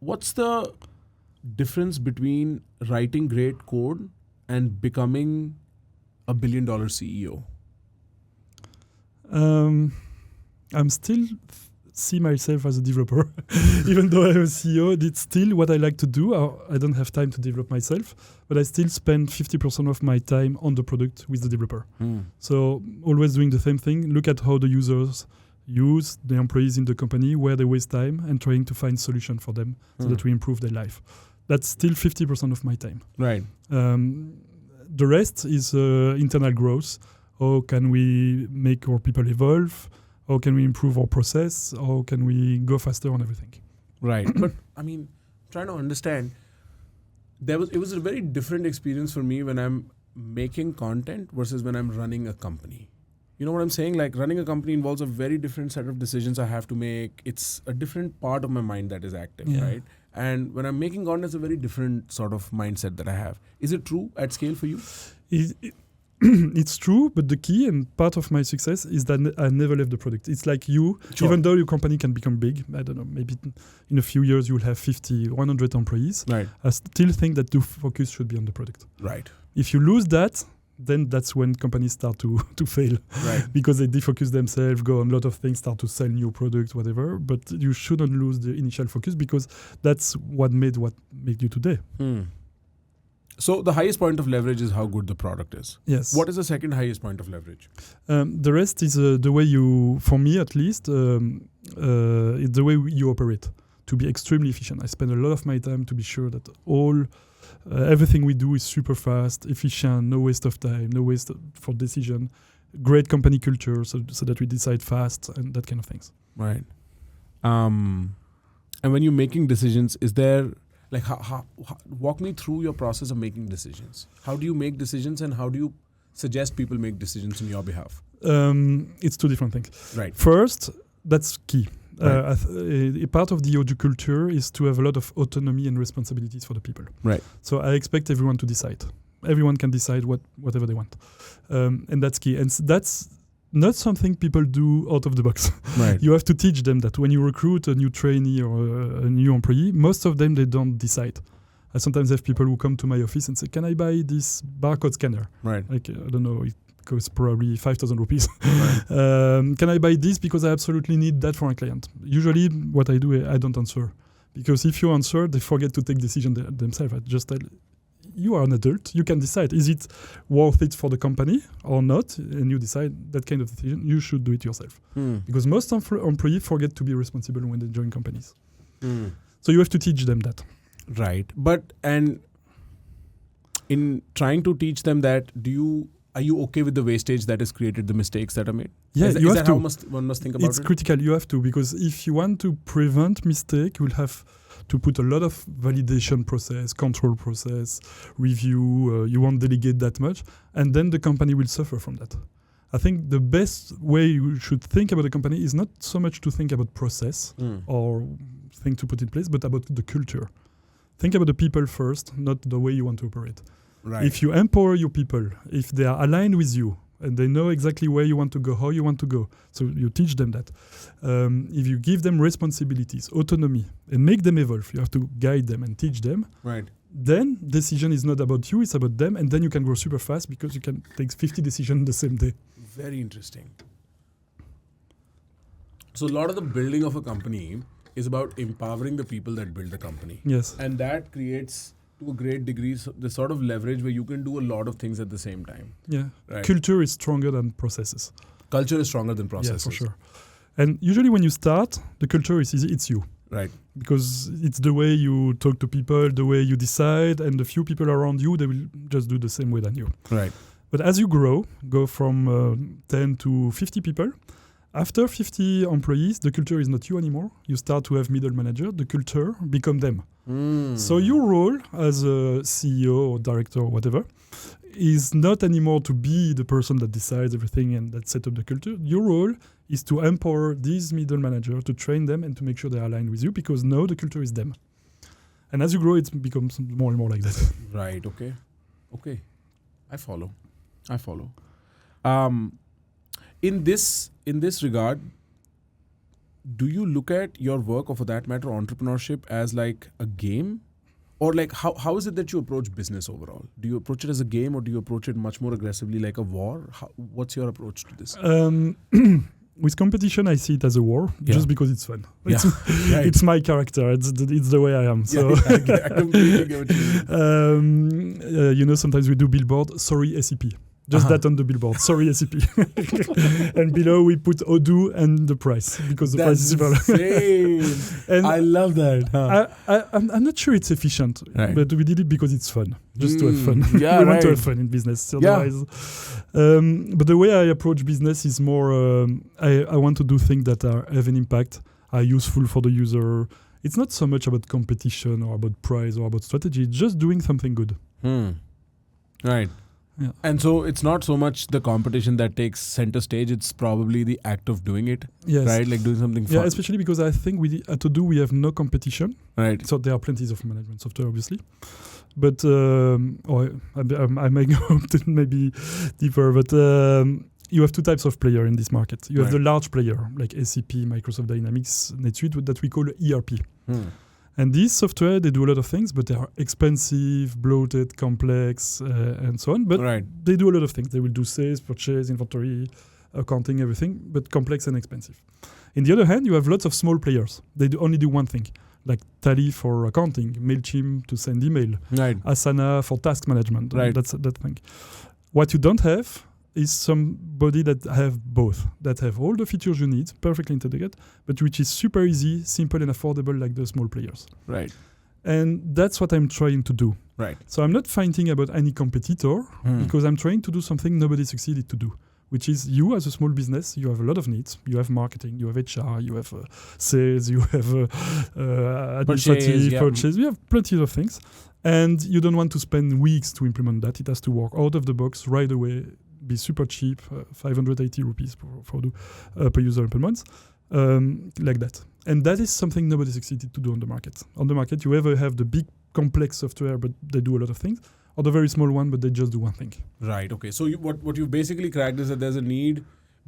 what's the difference between writing great code and becoming a $1 billion CEO? I'm still see myself as a developer. Even though I'm a CEO, it's still what I like to do. I don't have time to develop myself, but I still spend 50% of my time on the product with the developer. So always doing the same thing, look at how the users use, the employees in the company, where they waste time, and trying to find solution for them so that we improve their life. That's still 50% of my time. Right. The rest is internal growth. How can we make our people evolve? How can we improve our process? How can we go faster on everything? Right. But I mean, trying to understand, it was a very different experience for me when I'm making content versus when I'm running a company. You know what I'm saying? Like, running a company involves a very different set of decisions I have to make. It's a different part of my mind that is active, right? And when I'm making content, it's a very different sort of mindset that I have. Is it true at scale for you? It's true, but the key and part of my success is that I never left the product. It's like you, even though your company can become big, I don't know, maybe in a few years you will have 50, 100 employees. Right. I still think that the focus should be on the product. Right. If you lose that, then that's when companies start to fail. Right. Because they defocus themselves, go on a lot of things, start to sell new products, whatever. But you shouldn't lose the initial focus because that's what made you today. So the highest point of leverage is how good the product is. Yes. What is the second highest point of leverage? The rest is the way you, for me at least, it's the way you operate to be extremely efficient. I spend a lot of my time to be sure that everything we do is super fast, efficient, no waste of time, no waste for decision, great company culture so that we decide fast and that kind of things. Right. And when you're making decisions, is there, like, how walk me through your process of making decisions. How do you make decisions and how do you suggest people make decisions on your behalf? It's two different things. Right. First, that's key. Right. A part of the Odoo culture is to have a lot of autonomy and responsibilities for the people. Right. So I expect everyone to decide. Everyone can decide whatever they want. And that's key. And that's not something people do out of the box. Right. You have to teach them that when you recruit a new trainee or a new employee, most of them, they don't decide. I sometimes have people who come to my office and say, can I buy this barcode scanner? Right. Like, I don't know, it costs probably 5,000 rupees. Right. Can I buy this because I absolutely need that for a client? Usually what I do, I don't answer. Because if you answer, they forget to take decision themselves. I just tell, you are an adult, you can decide. Is it worth it for the company or not? And you decide that kind of decision. You should do it yourself. Because most employees forget to be responsible when they join companies. So you have to teach them that. Right. But, and in trying to teach them that, are you okay with the wastage that is created, the mistakes that are made? Yeah, is that how one must think about it? It's critical. You have to, because if you want to prevent mistake, you'll have to put a lot of validation process, control process, review. You won't delegate that much. And then the company will suffer from that. I think the best way you should think about a company is not so much to think about process or thing to put in place, but about the culture. Think about the people first, not the way you want to operate. Right. If you empower your people, if they are aligned with you, and they know exactly where you want to go, how you want to go, so you teach them that. If you give them responsibilities, autonomy, and make them evolve, you have to guide them and teach them. Right. Then decision is not about you, it's about them, and then you can grow super fast because you can take 50 decisions the same day. Very interesting. So a lot of the building of a company is about empowering the people that build the company. Yes. And that creates, to a great degree, the sort of leverage where you can do a lot of things at the same time. Yeah. Right. Culture is stronger than processes. Culture is stronger than processes. Yeah, for sure. And usually when you start, the culture is easy, it's you. Right. Because it's the way you talk to people, the way you decide, and the few people around you, they will just do the same way than you. Right. But as you go from 10 to 50 people, after 50 employees, the culture is not you anymore. You start to have middle manager. The culture become them. So your role as a CEO or director or whatever is not anymore to be the person that decides everything and that set up the culture. Your role is to empower these middle managers, to train them and to make sure they are aligned with you, because now the culture is them. And as you grow, it becomes more and more like that. Right. Okay. I follow. In this regard, do you look at your work, or for that matter, entrepreneurship, as like a game? Or like how is it that you approach business overall? Do you approach it as a game, or do you approach it much more aggressively like a war? What's your approach to this? With competition, I see it as a war, just because it's fun. Yeah. It's my character. It's the way I am. So I completely get what you mean. Sometimes we do billboard. Sorry, SEP. Just that on the billboard. Sorry, SEP. And below we put Odoo and the price, because the price is insane. And I love that. I'm not sure it's efficient, but we did it because it's fun. Just to have fun. Yeah, we want to have fun in business. Otherwise. But the way I approach business is more, I want to do things that have an impact, are useful for the user. It's not so much about competition or about price or about strategy. It's just doing something good. Right. Yeah. And so it's not so much the competition that takes center stage, it's probably the act of doing it. Yes. Right? Like doing something fun. Yeah, especially because I think at Odoo we have no competition. Right. So there are plenty of management software, obviously. But I may go maybe deeper, but you have two types of player in this market. You have the large player, like SAP, Microsoft Dynamics, NetSuite, that we call ERP. And these software, they do a lot of things, but they are expensive, bloated, complex, and so on. But they do a lot of things. They will do sales, purchase, inventory, accounting, everything, but complex and expensive. On the other hand, you have lots of small players. They only do one thing, like Tally for accounting, MailChimp to send email, Asana for task management. That's that thing. What you don't have is somebody that have both, that have all the features you need, perfectly integrated, but which is super easy, simple and affordable like the small players. Right. And that's what I'm trying to do. Right. So I'm not fighting about any competitor because I'm trying to do something nobody succeeded to do, which is you as a small business, you have a lot of needs. You have marketing, you have HR, you have sales, you have administrative, purchase. You have plenty of things. And you don't want to spend weeks to implement that. It has to work out of the box right away, be super cheap, 580 rupees per user per month, like that. And that is something nobody succeeded to do on the market. On the market, you either have the big complex software, but they do a lot of things, or the very small one, but they just do one thing. Right, okay. So what you've basically cracked is that there's a need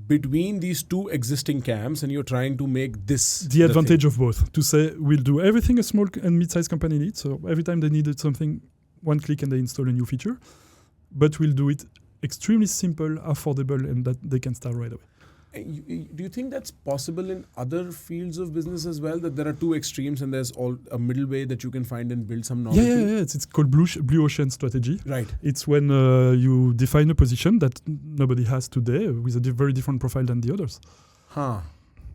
between these two existing camps, and you're trying to make this the advantage of both. To say, we'll do everything a small and mid-sized company needs. So every time they needed something, one click and they install a new feature. But we'll do it extremely simple, affordable, and that they can start right away. Do you think that's possible in other fields of business as well? That there are two extremes and there's a middle way that you can find and build some novelty? Yeah. It's called blue ocean strategy. Right. It's when you define a position that nobody has today with a very different profile than the others.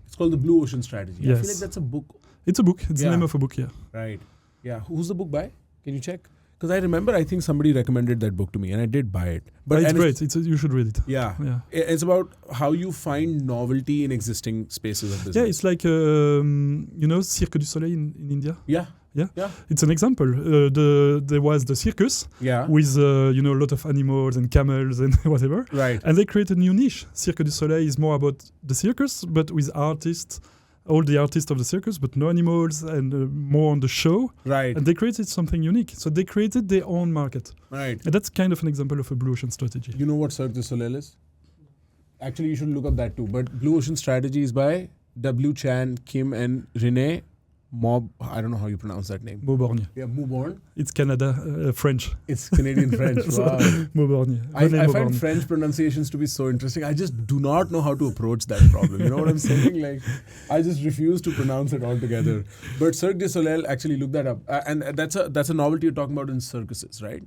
It's called the blue ocean strategy. Yes. I feel like that's a book. It's a book. It's the name of a book, yeah. Right. Yeah. Who's the book by? Can you check? Because I remember, I think somebody recommended that book to me, and I did buy it. But it's great. You should read it. Yeah. It's about how you find novelty in existing spaces of business. Yeah, it's like Cirque du Soleil in India. Yeah. It's an example. There was the circus with a lot of animals and camels and whatever. Right. And they created a new niche. Cirque du Soleil is more about the circus, but with artists. All the artists of the circus, but no animals, and more on the show. Right. And they created something unique. So they created their own market. Right. And that's kind of an example of a blue ocean strategy. You know what Cirque du Soleil is? Actually, you should look up that too. But Blue Ocean Strategy is by W. Chan, Kim, and Renee I don't know how you pronounce that name. Mauborgne. Yeah, Mauborgne. It's Canada, French. It's Canadian French. Wow. Mauborgne. I find French pronunciations to be so interesting. I just do not know how to approach that problem. You know what I'm saying? Like, I just refuse to pronounce it altogether. But Cirque du Soleil, actually look that up. And that's a novelty you're talking about in circuses, right?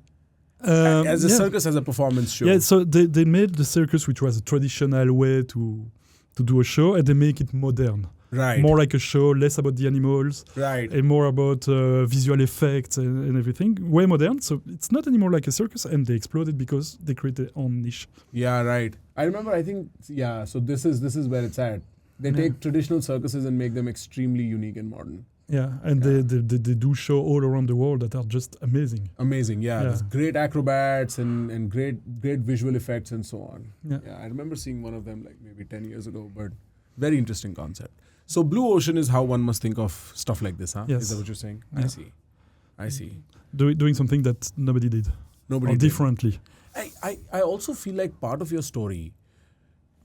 As a circus, as a performance show. Yeah, so they made the circus, which was a traditional way to do a show, and they make it modern. Right. More like a show, less about the animals. Right. And more about visual effects and everything. Way modern. So it's not anymore like a circus, and they exploded because they created their own niche. Yeah, right. I remember, so this is where it's at. They take traditional circuses and make them extremely unique and modern. Yeah, and they do show all around the world that are just amazing. Amazing, yeah. There's great acrobats and great visual effects and so on. Yeah, I remember seeing one of them like maybe 10 years ago, but very interesting concept. So Blue Ocean is how one must think of stuff like this, huh? Yes. Is that what you're saying? Yeah. I see. Doing something that nobody did. Nobody did. Differently. I also feel like part of your story,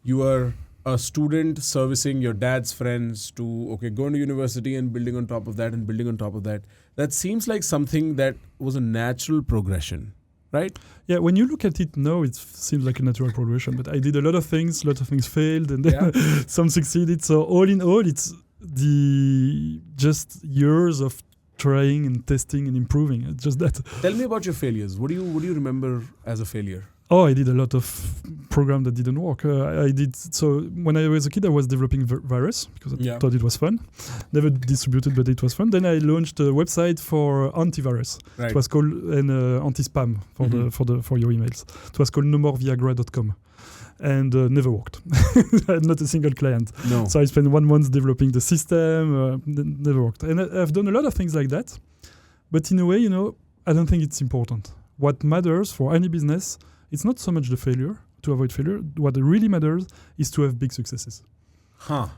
you were a student servicing your dad's friends to, okay, going to university and building on top of that and building on top of that. That seems like something that was a natural progression, right? Yeah, when you look at it now, it seems like a natural progression. But I did a lot of things failed, and then some succeeded. So all in all, it's the just years of trying and testing and improving. It's just that. Tell me about your failures. What do you remember as a failure? Oh, I did a lot of programs that didn't work. I did so when I was a kid. I was developing virus because I thought it was fun. Never distributed, but it was fun. Then I launched a website for antivirus. Right. It was called anti-spam for your emails. It was called nomoreviagra.com, and never worked. I had not a single client. No. So I spent 1 month developing the system. Never worked. And I've done a lot of things like that. But in a way, I don't think it's important. What matters for any business, it's not so much the failure, to avoid failure. What really matters is to have big successes.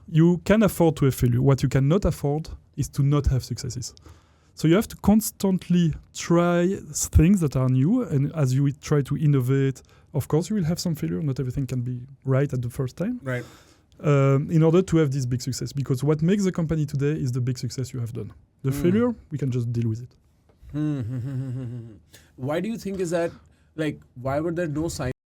You can afford to have failure. What you cannot afford is to not have successes. So you have to constantly try things that are new. And as you try to innovate, of course, you will have some failure. Not everything can be right at the first time. Right. In order to have this big success. Because what makes the company today is the big success you have done. The failure, we can just deal with it. Why do you think is that? Like, why were there no signs